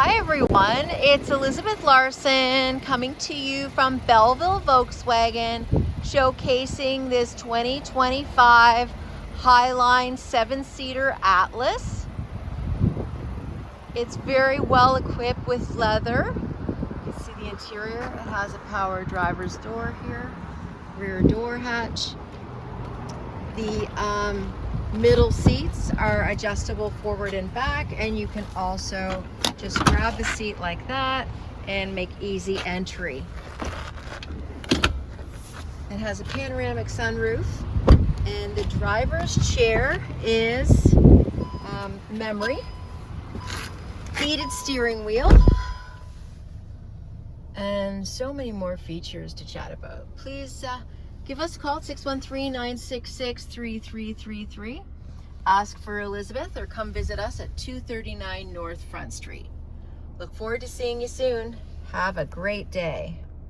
Hi everyone, it's Elizabeth Larson coming to you from Belleville Volkswagen, showcasing this 2025 Highline 7-seater Atlas. It's very well equipped with leather. You can see the interior. It has a power driver's door here, rear door hatch. The middle seats are adjustable forward and back, and you can also just grab the seat like that and make easy entry. It has a panoramic sunroof, and the driver's chair is memory, heated steering wheel, and so many more features to chat about. Please give us a call at 613-966-3333. Ask for Elizabeth or come visit us at 239 North Front Street. Look forward to seeing you soon. Have a great day.